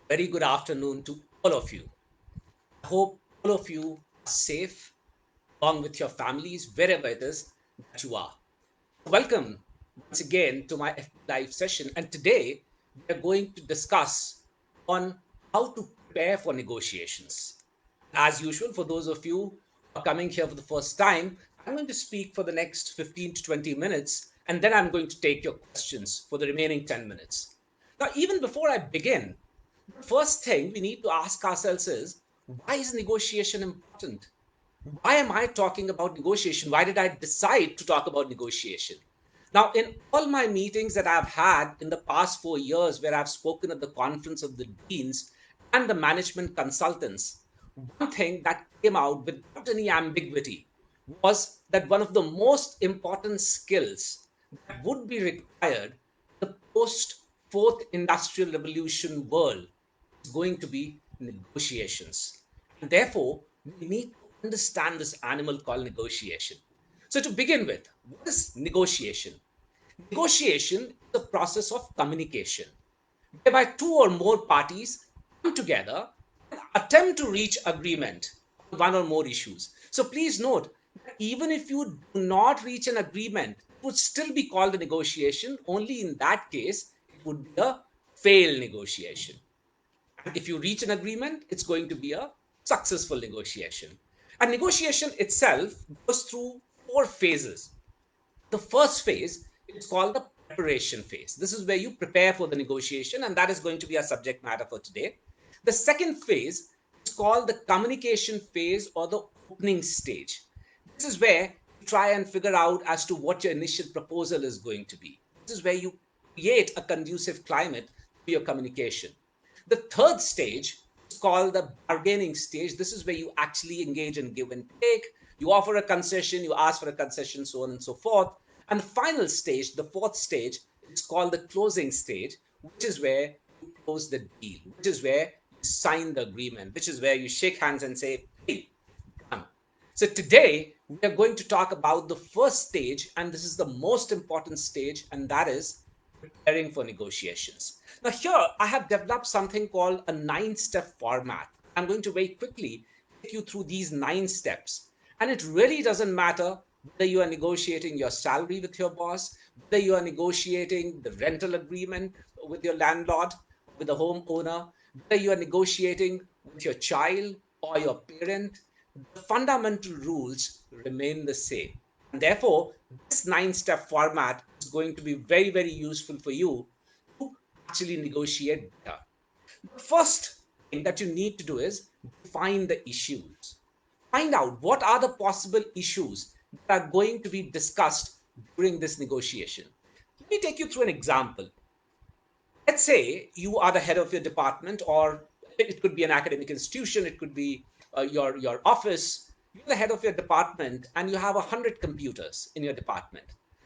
Very good afternoon to all of you. I hope all of you are safe along with your families, wherever it is that you are. Welcome once again to my FB Live session. And today we are going to discuss on how to prepare for negotiations. As usual, for those of you who are coming here for the first time, I'm going to speak for the next 15 to 20 minutes, and then I'm going to take your questions for the remaining 10 minutes. Now, even before I begin, the first thing we need to ask ourselves is, why is negotiation important? Why am I talking about negotiation? Why did I decide to talk about negotiation? Now, in all my meetings that I've had in the past 4 years, where I've spoken at the conference of the deans and the management consultants, one thing that came out without any ambiguity was that one of the most important skills that would be required in the post fourth industrial revolution world is going to be negotiations. And therefore, we need to understand this animal called negotiation. So, to begin with, what is negotiation? Negotiation is the process of communication whereby two or more parties come together and attempt to reach agreement on one or more issues. So please note that even if you do not reach an agreement, it would still be called a negotiation. Only in that case, it would be a failed negotiation. And if you reach an agreement, it's going to be a successful negotiation. And negotiation itself goes through four phases. The first phase is called the preparation phase. This is where you prepare for the negotiation, and that is going to be our subject matter for today. The second phase is called the communication phase or the opening stage. This is where you try and figure out as to what your initial proposal is going to be. This is where you create a conducive climate for your communication. The third stage is called the bargaining stage. This is where you actually engage in give and take. You offer a concession, you ask for a concession, so on and so forth. And the final stage, the fourth stage, is called the closing stage, which is where you close the deal, which is where you sign the agreement, which is where you shake hands and say, hey, done. So today we are going to talk about the first stage, and this is the most important stage, and that is preparing for negotiations. Now, here I have developed something called a 9 step format. I'm going to very quickly take you through these 9 steps. And it really doesn't matter whether you are negotiating your salary with your boss, whether you are negotiating the rental agreement with your landlord, with the homeowner, whether you are negotiating with your child or your parent, the fundamental rules remain the same. And therefore, this 9 step format is going to be very, very useful for you to actually negotiate better. The first thing that you need to do is define the issues. Find out what are the possible issues that are going to be discussed during this negotiation. Let me take you through an example. Let's say you are the head of your department, or it could be an academic institution, it could be your office. You're the head of your department and you have 100 computers in your department.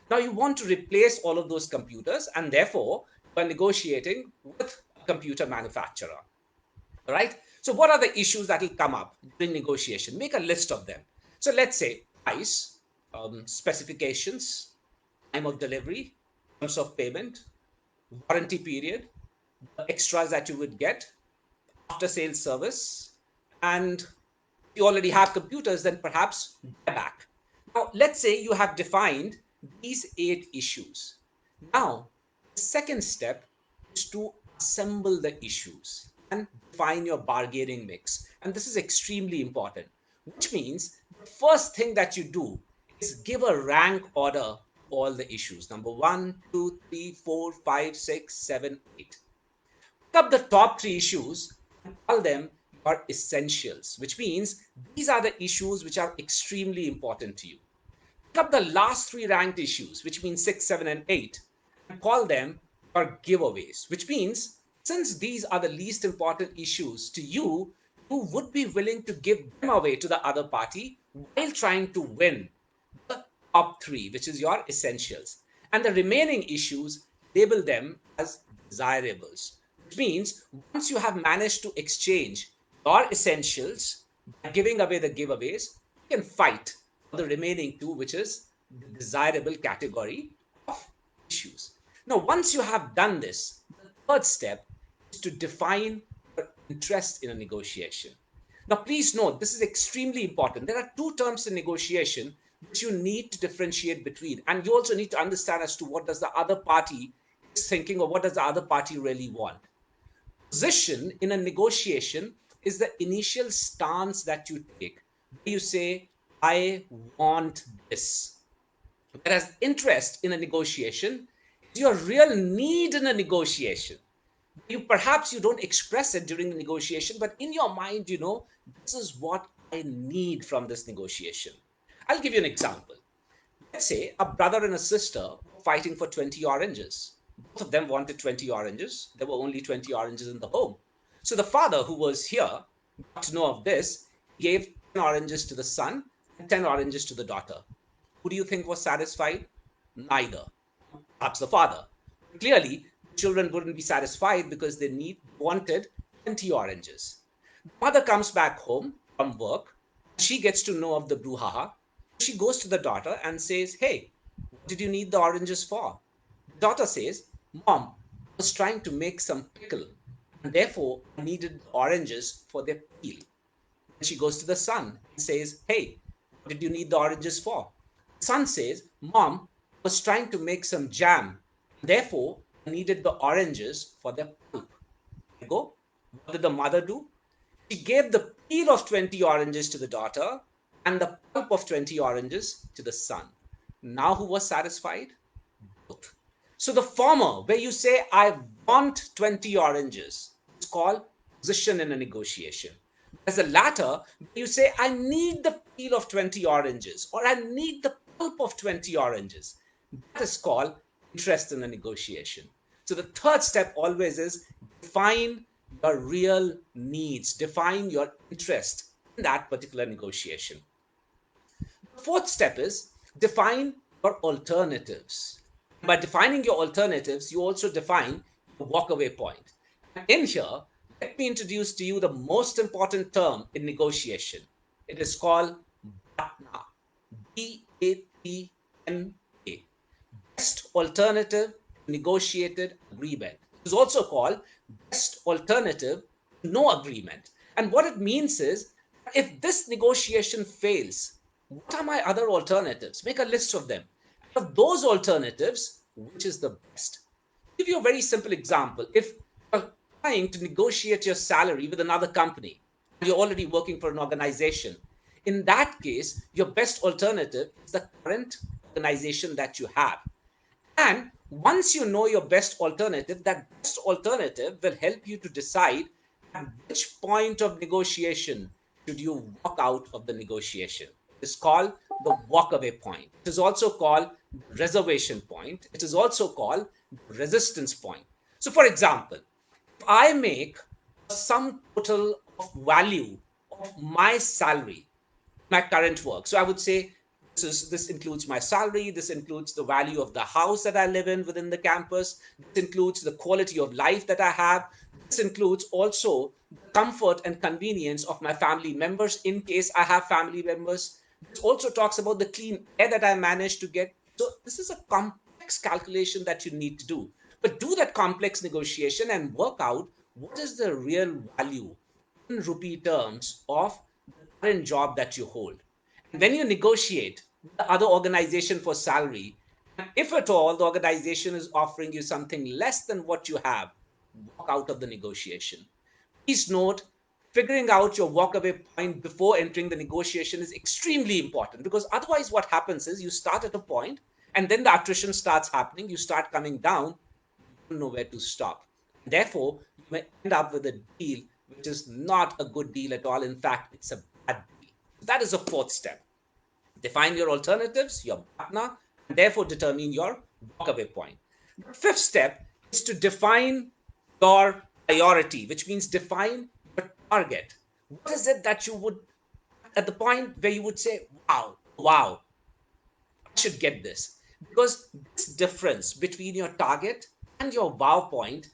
Now you want to replace all of those computers, and therefore you are negotiating with a computer manufacturer. All right, so what are the issues that will come up during negotiation? Make a list of them. So let's say price, specifications, time of delivery, terms of payment, warranty period, the extras that you would get, after sales service, and if you already have computers, then perhaps buyback. Now, let's say you have defined these 8 issues. Now, the second step is to assemble the issues and define your bargaining mix. And this is extremely important, which means the first thing that you do is give a rank order to all the issues. Number one, two, three, four, five, six, seven, eight. Pick up the top 3 issues and call them your essentials, which means these are the issues which are extremely important to you. Pick up the last 3 ranked issues, which means 6, 7, and 8, and call them your giveaways, which means since these are the least important issues to you, you would be willing to give them away to the other party while trying to win the top 3, which is your essentials. And the remaining issues, label them as desirables, which means once you have managed to exchange your essentials by giving away the giveaways, you can fight for the remaining two, which is the desirable category of issues. Now, once you have done this, the third step is to define interest in a negotiation. Now, please note, this is extremely important. There are two terms in negotiation which you need to differentiate between, and you also need to understand as to what does the other party is thinking or what does the other party really want. Position in a negotiation is the initial stance that you take. You say, I want this. Whereas interest in a negotiation is your real need in a negotiation. You don't express it during the negotiation, but in your mind, this is what I need from this negotiation. I'll give you an example. Let's say a brother and a sister were fighting for 20 oranges. Both of them wanted 20 oranges. There were only 20 oranges in the home. So the father, who was here, got to know of this. He gave 10 oranges to the son and 10 oranges to the daughter. Who do you think was satisfied? Neither. Perhaps the father. Clearly, the children wouldn't be satisfied because wanted 20 oranges. The mother comes back home from work. She gets to know of the brouhaha. She goes to the daughter and says, Hey, what did you need the oranges for? The daughter says, Mom, I was trying to make some pickle, and therefore I needed the oranges for their peel. Then she goes to the son and says, Hey, what did you need the oranges for? The son says, Mom, I was trying to make some jam, and therefore I needed the oranges for their pulp. There you go. What did the mother do? She gave the peel of 20 oranges to the daughter and the pulp of 20 oranges to the son. Now, who was satisfied? Both. So, the former, where you say, I want 20 oranges, is called position in a negotiation. Whereas the latter, where you say, I need the peel of 20 oranges or I need the pulp of 20 oranges, that is called interest in a negotiation. So, the third step always is define your real needs, define your interest in that particular negotiation. The fourth step is define your alternatives. By defining your alternatives, you also define your walkaway point. And in here, let me introduce to you the most important term in negotiation. It is called BATNA. BATNA. Best alternative to negotiated agreement. It is also called best alternative to no agreement. And what it means is, if this negotiation fails, what are my other alternatives? Make a list of them. Out of those alternatives, which is the best? I'll give you a very simple example. If you're trying to negotiate your salary with another company, and you're already working for an organization, in that case, your best alternative is the current organization that you have. And once you know your best alternative, that best alternative will help you to decide at which point of negotiation should you walk out of the negotiation. It is called the walkaway point. It is also called the reservation point. It is also called the resistance point. So, for example, if I make a sum total of value of my salary, my current work. So I would say this includes my salary, this includes the value of the house that I live in within the campus, this includes the quality of life that I have, this includes also the comfort and convenience of my family members in case I have family members. This also talks about the clean air that I manage to get. So this is a complex calculation that you need to do. But do that complex negotiation and work out what is the real value in rupee terms of the current job that you hold. And when you negotiate with the other organization for salary, and if at all the organization is offering you something less than what you have, walk out of the negotiation. Please note, figuring out your walkaway point before entering the negotiation is extremely important, because otherwise what happens is you start at a point and then the attrition starts happening, you start coming down, you don't know where to stop. Therefore, you may end up with a deal which is not a good deal at all. In fact, it's a bad deal. That is the fourth step. Define your alternatives, your partner, and therefore determine your walkaway point. The fifth step is to define your priority, which means define your target. What is it that you would, at the point where you would say, wow, I should get this? Because this difference between your target and your wow point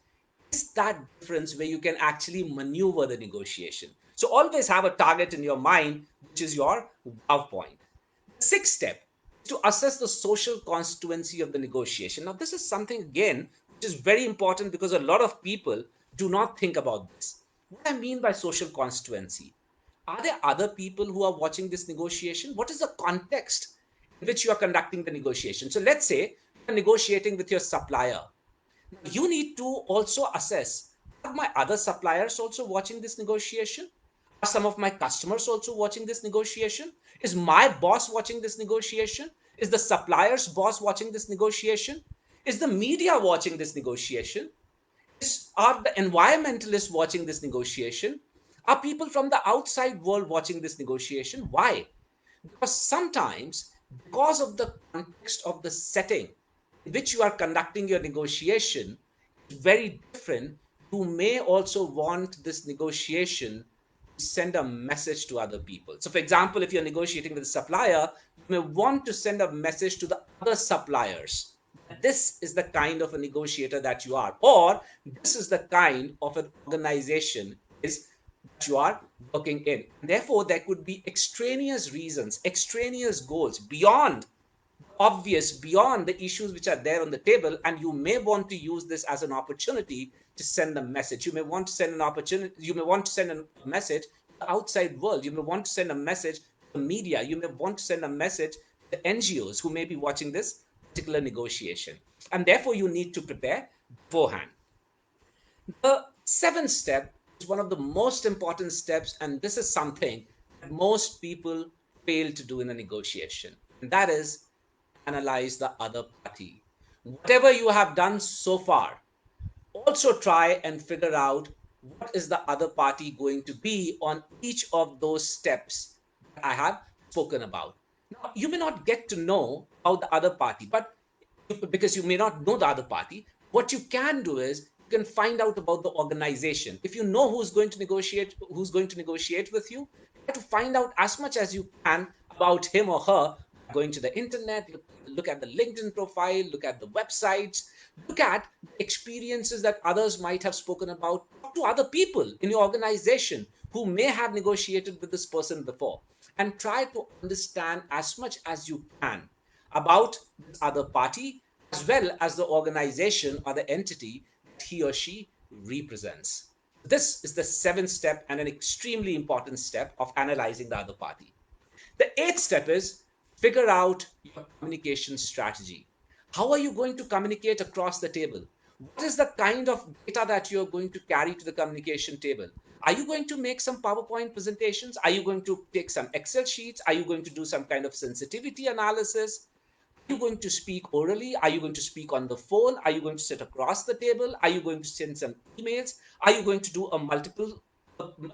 is that difference where you can actually maneuver the negotiation. So always have a target in your mind, which is your wow point. The sixth step is to assess the social constituency of the negotiation. Now, this is something again which is very important because a lot of people do not think about this. What I mean by social constituency, are there other people who are watching this negotiation? What is the context in which you are conducting the negotiation? So let's say you're negotiating with your supplier. You need to also assess, are my other suppliers also watching this negotiation? Are some of my customers also watching this negotiation? Is my boss watching this negotiation? Is the supplier's boss watching this negotiation? Is the media watching this negotiation? Are the environmentalists watching this negotiation? Are people from the outside world watching this negotiation? Why? Because sometimes, because of the context of the setting in which you are conducting your negotiation is very different, you may also want this negotiation to send a message to other people. So, for example, if you're negotiating with a supplier, you may want to send a message to the other suppliers. This is the kind of a negotiator that you are, or this is the kind of an organization is that you are working in. Therefore, there could be extraneous reasons, extraneous goals beyond obvious, beyond the issues which are there on the table, and you may want to use this as an opportunity to send a message. You may want to send an opportunity, you may want to send a message to the outside world, you may want to send a message to the media, you may want to send a message to the NGOs who may be watching this particular negotiation, and therefore you need to prepare beforehand. The seventh step is one of the most important steps, and this is something that most people fail to do in a negotiation, and that is analyze the other party. Whatever you have done so far, also try and figure out what is the other party going to be on each of those steps that I have spoken about. Now, you may not get to know about the other party, but because you may not know the other party, what you can do is you can find out about the organization. If you know who's going to negotiate with you, try to find out as much as you can about him or her, going to the internet, look at the LinkedIn profile, look at the websites, look at the experiences that others might have spoken about. Talk to other people in your organization who may have negotiated with this person before, and try to understand as much as you can about this other party as well as the organization or the entity that he or she represents. This is the seventh step and an extremely important step of analyzing the other party. The eighth step is figure out your communication strategy. How are you going to communicate across the table? What is the kind of data that you're going to carry to the communication table? Are you going to make some PowerPoint presentations? Are you going to take some Excel sheets? Are you going to do some kind of sensitivity analysis? Are you going to speak orally? Are you going to speak on the phone? Are you going to sit across the table? Are you going to send some emails? Are you going to do a multiple,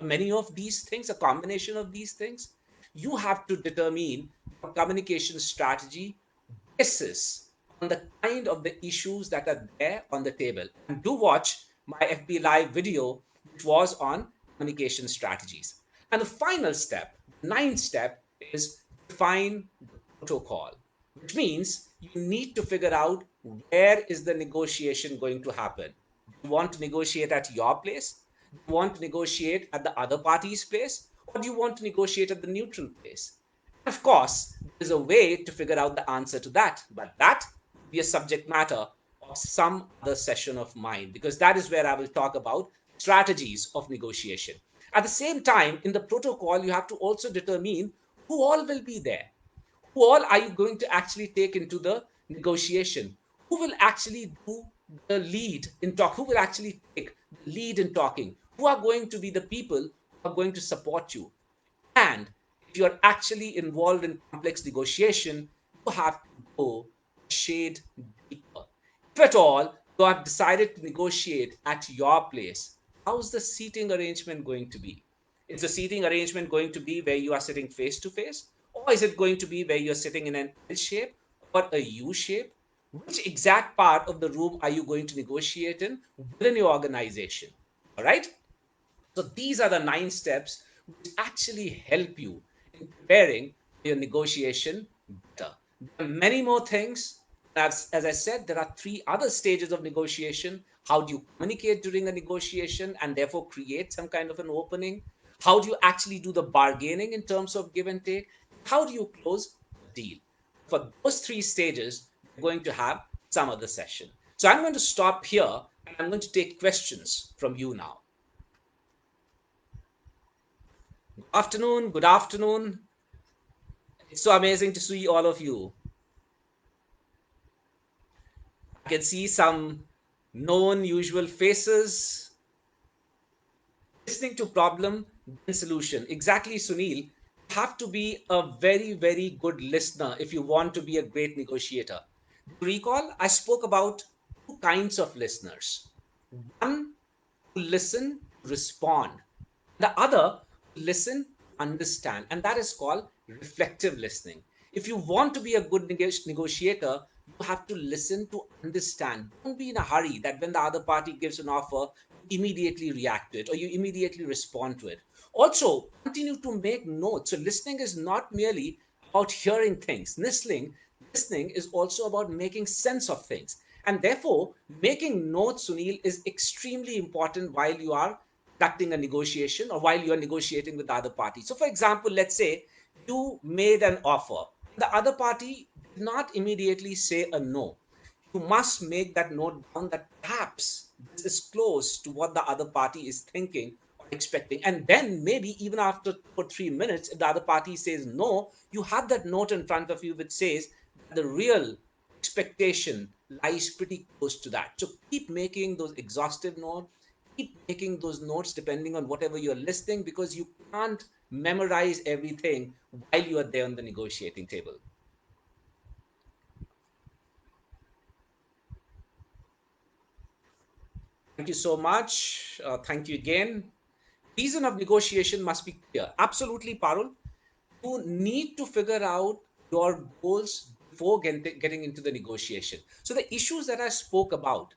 many of these things, a combination of these things? You have to determine your communication strategy basis on the kind of the issues that are there on the table. And do watch my FB Live video, which was on communication strategies. And the final step, the ninth step, is define the protocol, which means you need to figure out where is the negotiation going to happen. Do you want to negotiate at your place? Do you want to negotiate at the other party's place? Or do you want to negotiate at the neutral place? Of course, there's a way to figure out the answer to that, but that will be a subject matter of some other session of mine, because that is where I will talk about strategies of negotiation. At the same time, in the protocol, you have to also determine who all will be there. Who all are you going to actually take into the negotiation? Who will actually do the lead in talk? Who will actually take the lead in talking? Who are going to be the people who are going to support you? And if you're actually involved in complex negotiation, you have to go a shade deeper. If at all you have decided to negotiate at your place, how's the seating arrangement going to be? Is the seating arrangement going to be where you are sitting face to face? Or is it going to be where you're sitting in an L shape or a U shape? Which exact part of the room are you going to negotiate in within your organization? All right. So these are the nine steps which actually help you in preparing for your negotiation better. There are many more things. As I said, there are three other stages of negotiation. How do you communicate during a negotiation and therefore create some kind of an opening? How do you actually do the bargaining in terms of give and take? How do you close a deal? For those three stages, we're going to have some other session. So I'm going to stop here and I'm going to take questions from you now. Good afternoon. Good afternoon. It's so amazing to see all of you. I can see some known usual faces listening to problem, then solution. Exactly, Sunil. You have to be a very, very good listener if you want to be a great negotiator. Recall, I spoke about two kinds of listeners. One who listen, respond. The other, listen, understand. And that is called reflective listening. If you want to be a good negotiator, you have to listen to understand. Don't be in a hurry that when the other party gives an offer, you immediately react to it or you immediately respond to it. Also, continue to make notes. So, listening is not merely about hearing things. Listening is also about making sense of things. And therefore, making notes, Sunil, is extremely important while you are conducting a negotiation or while you are negotiating with the other party. So, for example, let's say you made an offer, the other party did not immediately say a no. You must make that note down that perhaps this is close to what the other party is thinking or expecting. And then maybe even after 2 or 3 minutes, if the other party says no, you have that note in front of you which says that the real expectation lies pretty close to that. So keep making those exhaustive notes, keep making those notes depending on whatever you're listening, because you can't memorize everything while you are there on the negotiating table. Thank you so much. Thank you again. Reason of negotiation must be clear. Absolutely, Parul. You need to figure out your goals before getting into the negotiation. So the issues that I spoke about,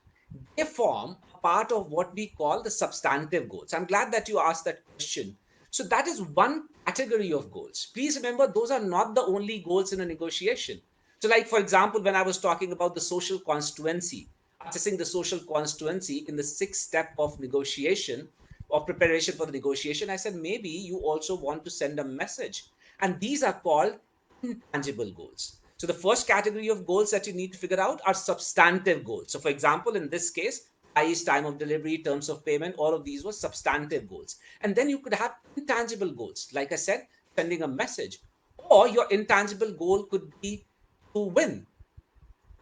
they form a part of what we call the substantive goals. I'm glad that you asked that question. So that is one category of goals. Please remember, those are not the only goals in a negotiation. So, like for example, when I was talking about the social constituency, assessing the social constituency in the sixth step of negotiation, of preparation for the negotiation, I said maybe you also want to send a message. And these are called intangible goals. So the first category of goals that you need to figure out are substantive goals. So for example, in this case, price, time of delivery, terms of payment, all of these were substantive goals. And then you could have intangible goals. Like I said, sending a message. Or your intangible goal could be to win,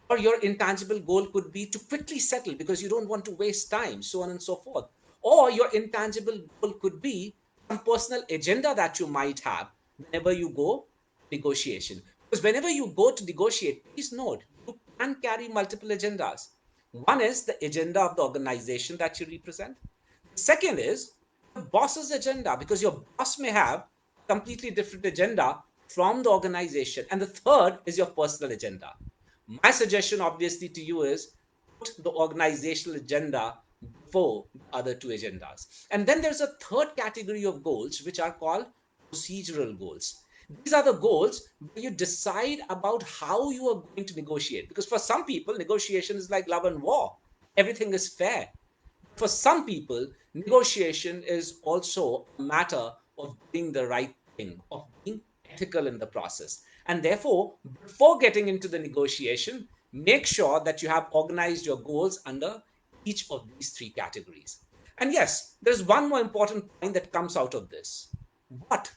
or your intangible goal could be to quickly settle because you don't want to waste time, so on and so forth. Or your intangible goal could be some personal agenda that you might have whenever you go to negotiation. Because whenever you go to negotiate, please note you can carry multiple agendas. One is the agenda of the organization that you represent. The second is the boss's agenda, because your boss may have a completely different agenda from the organization. And the third is your personal agenda. My suggestion, obviously, to you is put the organizational agenda before the other two agendas. And then there's a third category of goals, which are called procedural goals. These are the goals where you decide about how you are going to negotiate. Because for some people, negotiation is like love and war, everything is fair. For some people, negotiation is also a matter of doing the right thing, of being ethical in the process. And therefore, before getting into the negotiation, make sure that you have organized your goals under each of these three categories. And yes, there's one more important point that comes out of this. What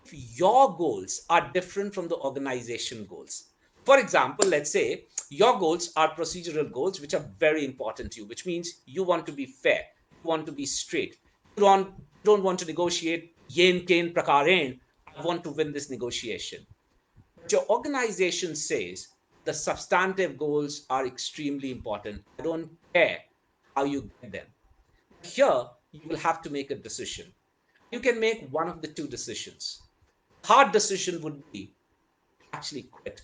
if your goals are different from the organization goals? For example, let's say your goals are procedural goals, which are very important to you, which means you want to be fair, you want to be straight, you don't want to negotiate yen kane prakaren. I want to win this negotiation. But your organization says the substantive goals are extremely important. I don't care how you get them. Here, you will have to make a decision. You can make one of the two decisions. Hard decision would be actually quit,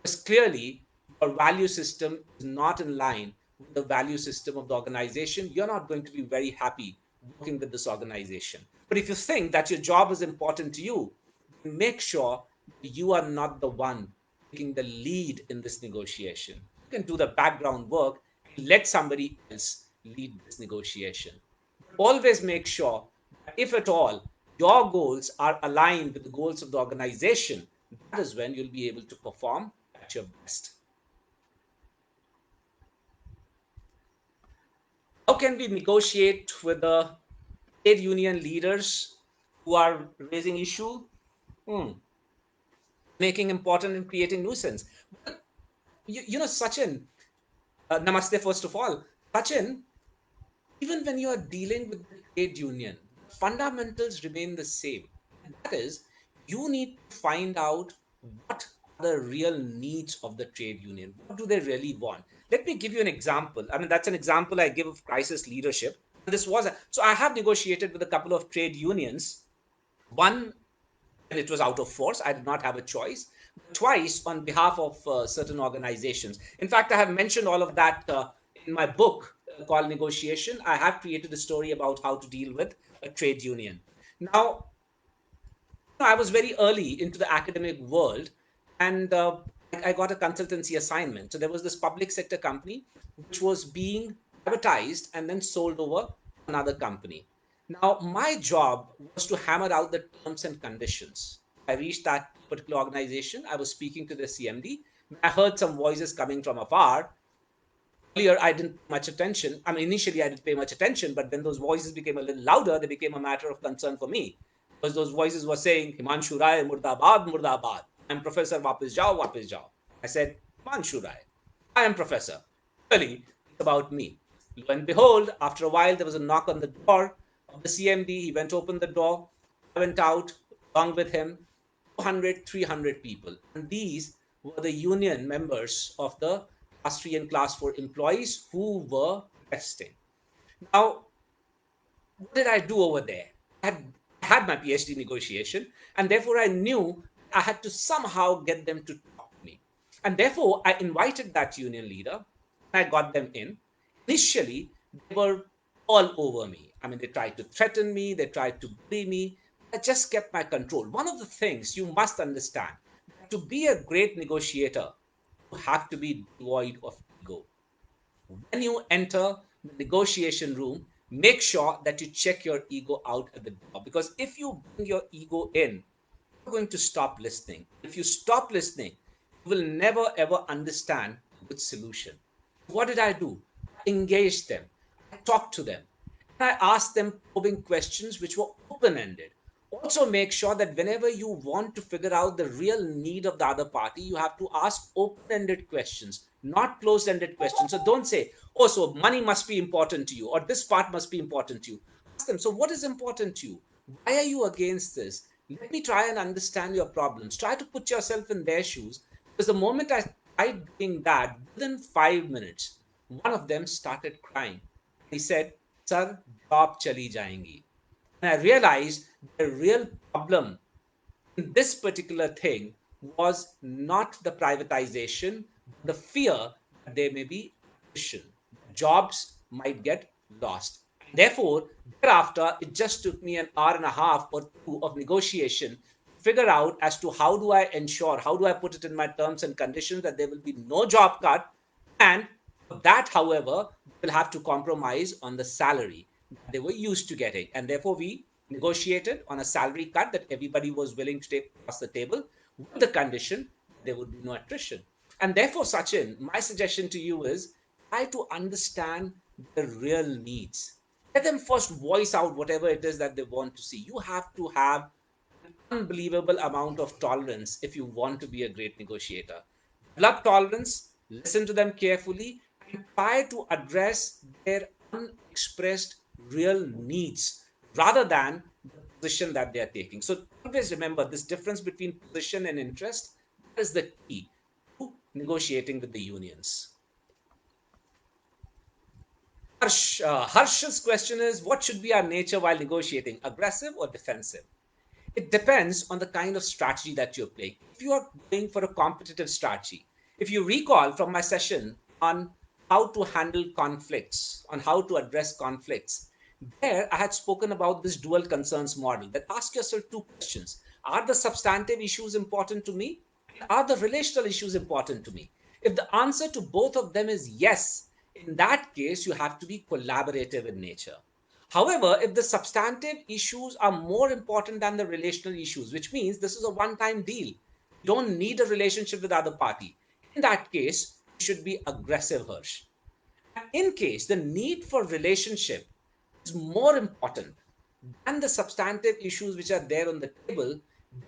because clearly your value system is not in line with the value system of the organization. You're not going to be very happy working with this organization. But if you think that your job is important to you, then make sure you are not the one taking the lead in this negotiation. You can do the background work and let somebody else lead this negotiation. Always make sure that if at all your goals are aligned with the goals of the organization, that is when you'll be able to perform at your best. How can we negotiate with the trade union leaders who are raising issue, hmm, making important and creating nuisance. Well, Sachin, namaste first of all. Sachin, even when you are dealing with the trade union, the fundamentals remain the same. And that is, you need to find out what are the real needs of the trade union. What do they really want? Let me give you an example. I mean, that's an example I give of crisis leadership. So I have negotiated with a couple of trade unions. One, and it was out of force. I did not have a choice. Twice on behalf of certain organizations. In fact, I have mentioned all of that in my book called Negotiation. I have created a story about how to deal with a trade union. Now, I was very early into the academic world, and I got a consultancy assignment. So there was this public sector company which was being privatized and then sold over to another company. Now, my job was to hammer out the terms and conditions. I reached that particular organization. I was speaking to the CMD. I heard some voices coming from afar. Earlier, I didn't pay much attention. I mean, initially, I didn't pay much attention, but when those voices became a little louder, they became a matter of concern for me. Because those voices were saying, Himanshu Rai, Murdabad, Murdabad. I'm Professor, Wapis Jao, Wapis Jao. I said, Himanshu Rai, I am Professor. Clearly, it's about me. Lo and behold, after a while, there was a knock on the door of the CMD. He went to open the door. I went out along with him, 200, 300 people. And these were the union members of the class 3 and class 4 employees who were protesting. Now, what did I do over there? I had my PhD negotiation, and therefore I knew I had to somehow get them to talk to me. And therefore, I invited that union leader, and I got them in. Initially, they were all over me. I mean, they tried to threaten me, they tried to bully me. I just kept my control. One of the things you must understand that to be a great negotiator, you have to be devoid of ego. When you enter the negotiation room, make sure that you check your ego out at the door. Because if you bring your ego in, you're going to stop listening. If you stop listening, you will never ever understand a good solution. What did I do? I engaged them. I talked to them. And I asked them probing questions which were open ended. Also, make sure that whenever you want to figure out the real need of the other party, you have to ask open ended questions, not closed ended questions. So don't say, oh, so money must be important to you, or this part must be important to you. Ask them, so what is important to you? Why are you against this? Let me try and understand your problems. Try to put yourself in their shoes. Because the moment I tried doing that, within 5 minutes, one of them started crying. He said, Sir, job chali jayengi. And I realized the real problem in this particular thing was not the privatization, but the fear that there may be attrition, that jobs might get lost. Therefore, thereafter, it just took me an hour and a half or two of negotiation to figure out as to how do I ensure, how do I put it in my terms and conditions that there will be no job cut. And for that, however, they will have to compromise on the salary that they were used to getting. And therefore, we negotiated on a salary cut that everybody was willing to take across the table with the condition that there would be no attrition. And therefore, Sachin, my suggestion to you is try to understand the real needs. Let them first voice out whatever it is that they want to see. You have to have unbelievable amount of tolerance if you want to be a great negotiator. Develop tolerance, listen to them carefully, and try to address their unexpressed real needs rather than the position that they are taking. So always remember this difference between position and interest. That is the key to negotiating with the unions. Harsh's question is, what should be our nature while negotiating, aggressive or defensive? It depends on the kind of strategy that you're playing. If you are going for a competitive strategy, if you recall from my session on how to handle conflicts, on how to address conflicts, there I had spoken about this dual concerns model that ask yourself two questions. Are the substantive issues important to me? And are the relational issues important to me? If the answer to both of them is yes, in that case, you have to be collaborative in nature. However, if the substantive issues are more important than the relational issues, which means this is a one time deal, you don't need a relationship with the other party. In that case, you should be aggressive, Hirsch. And in case the need for relationship is more important than the substantive issues which are there on the table,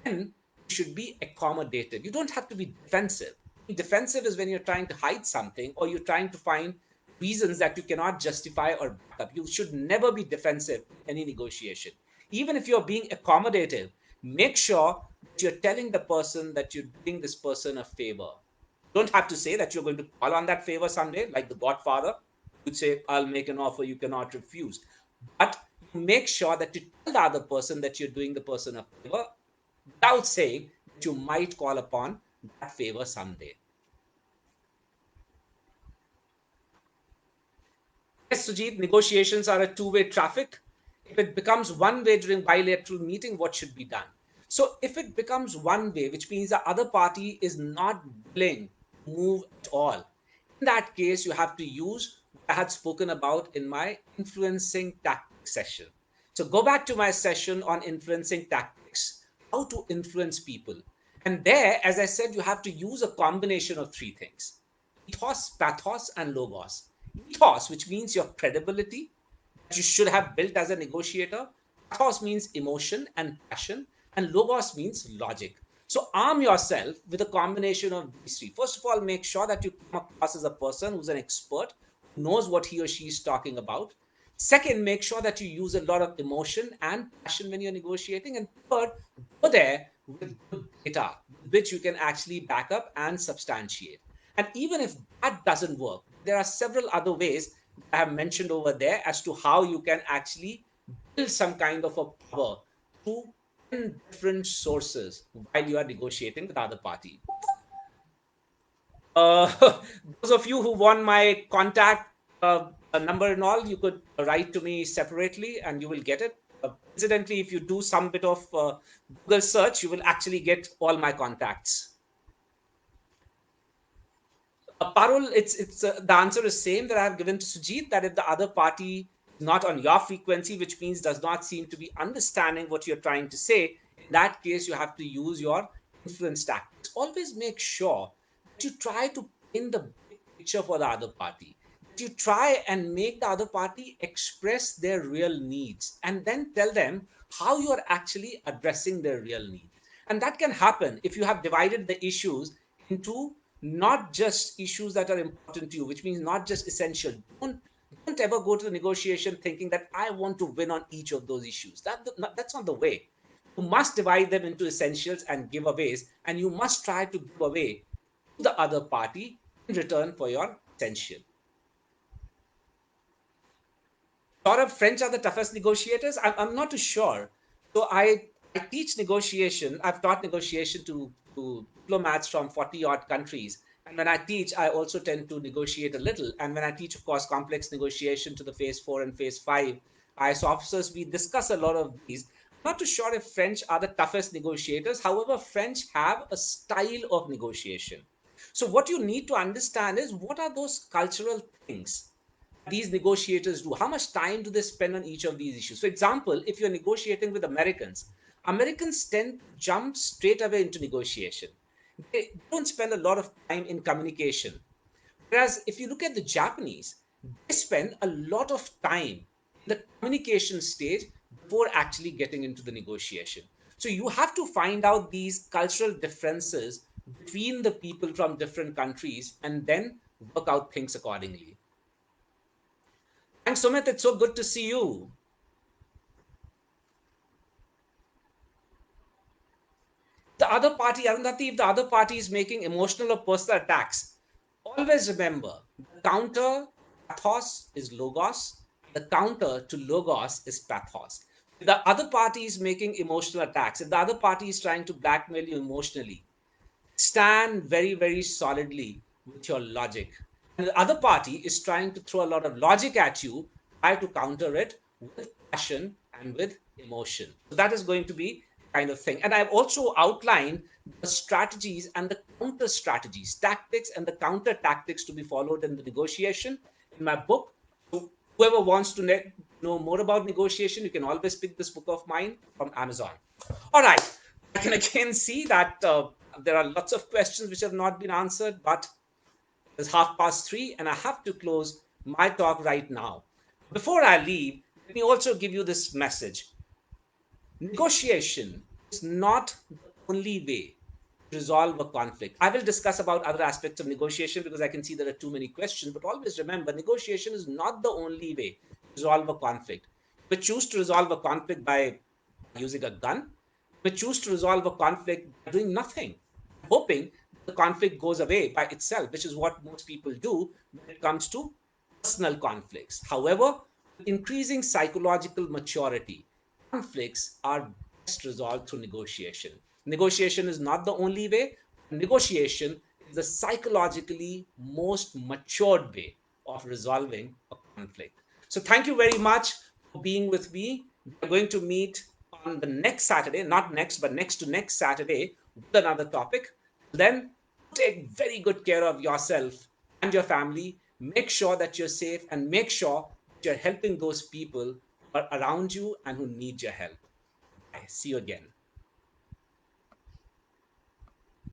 then you should be accommodated. You don't have to be defensive. Defensive is when you're trying to hide something or you're trying to find reasons that you cannot justify or back up. You should never be defensive in any negotiation. Even if you're being accommodative, make sure that you're telling the person that you're doing this person a favor. You don't have to say that you're going to call on that favor someday, like the Godfather would say, I'll make an offer you cannot refuse. But you make sure that you tell the other person that you're doing the person a favor without saying that you might call upon that favor someday. Yes, Sujit, negotiations are a two-way traffic. If it becomes one way during bilateral meeting, what should be done? So if it becomes one way, which means the other party is not willing to move at all, in that case, you have to use what I had spoken about in my influencing tactics session. So go back to my session on influencing tactics, how to influence people. And there, as I said, you have to use a combination of three things: ethos, pathos, and logos. Ethos, which means your credibility that you should have built as a negotiator. Pathos means emotion and passion, and logos means logic. So arm yourself with a combination of these three. First of all, make sure that you come across as a person who's an expert, who knows what he or she is talking about. Second, make sure that you use a lot of emotion and passion when you're negotiating. And third, go there with good data, which you can actually back up and substantiate. And even if that doesn't work, there are several other ways I have mentioned over there as to how you can actually build some kind of a power through 10 different sources while you are negotiating with the other party. Those of you who want my contact number and all, you could write to me separately and you will get it. Incidentally, if you do some bit of Google search, you will actually get all my contacts. Parul, it's the answer is same that I have given to Sujit, that if the other party is not on your frequency, which means does not seem to be understanding what you're trying to say, in that case you have to use your influence tactics. Always make sure that you try to paint the big picture for the other party. That you try and make the other party express their real needs and then tell them how you are actually addressing their real needs. And that can happen if you have divided the issues into not just issues that are important to you, which means not just essential. Don't ever go to the negotiation thinking that I want to win on each of those issues. That's not the way. You must divide them into essentials and giveaways, and you must try to give away to the other party in return for your essential. Sort of French are the toughest negotiators. I'm not too sure. So I teach negotiation. I've taught negotiation to diplomats from 40 odd countries. And when I teach, I also tend to negotiate a little. And when I teach, of course, complex negotiation to the phase four and phase five IS officers, we discuss a lot of these. I'm not too sure if French are the toughest negotiators. However, French have a style of negotiation. So what you need to understand is what are those cultural things these negotiators do? How much time do they spend on each of these issues? For example, if you're negotiating with Americans, Americans tend to jump straight away into negotiation. They don't spend a lot of time in communication. Whereas if you look at the Japanese, they spend a lot of time in the communication stage before actually getting into the negotiation. So you have to find out these cultural differences between the people from different countries and then work out things accordingly. Thanks, Sumit. It's so good to see you. The other party, Arundhati, if the other party is making emotional or personal attacks, always remember the counter pathos is logos, the counter to logos is pathos. If the other party is making emotional attacks, if the other party is trying to blackmail you emotionally, stand very, very solidly with your logic. And the other party is trying to throw a lot of logic at you, try to counter it with passion and with emotion. So that is going to be the kind of thing. And I've also outlined the strategies and the counter strategies, tactics and the counter tactics to be followed in the negotiation in my book. So whoever wants to know more about negotiation, you can always pick this book of mine from Amazon. All right. I can again see that there are lots of questions which have not been answered, but it's 3:30 and I have to close my talk right now. Before I leave, let me also give you this message. Negotiation is not the only way to resolve a conflict. I will discuss about other aspects of negotiation because I can see there are too many questions. But always remember, negotiation is not the only way to resolve a conflict. You may choose to resolve a conflict by using a gun. You may choose to resolve a conflict by doing nothing, hoping the conflict goes away by itself, which is what most people do when it comes to personal conflicts. However, with increasing psychological maturity, conflicts are best resolved through negotiation. Negotiation is not the only way. Negotiation is the psychologically most matured way of resolving a conflict. So, thank you very much for being with me. We're going to meet on the next Saturday, not next, but next to next Saturday with another topic. Then take very good care of yourself and your family. Make sure that you're safe and make sure that you're helping those people who are around you and who need your help. Bye. See you again.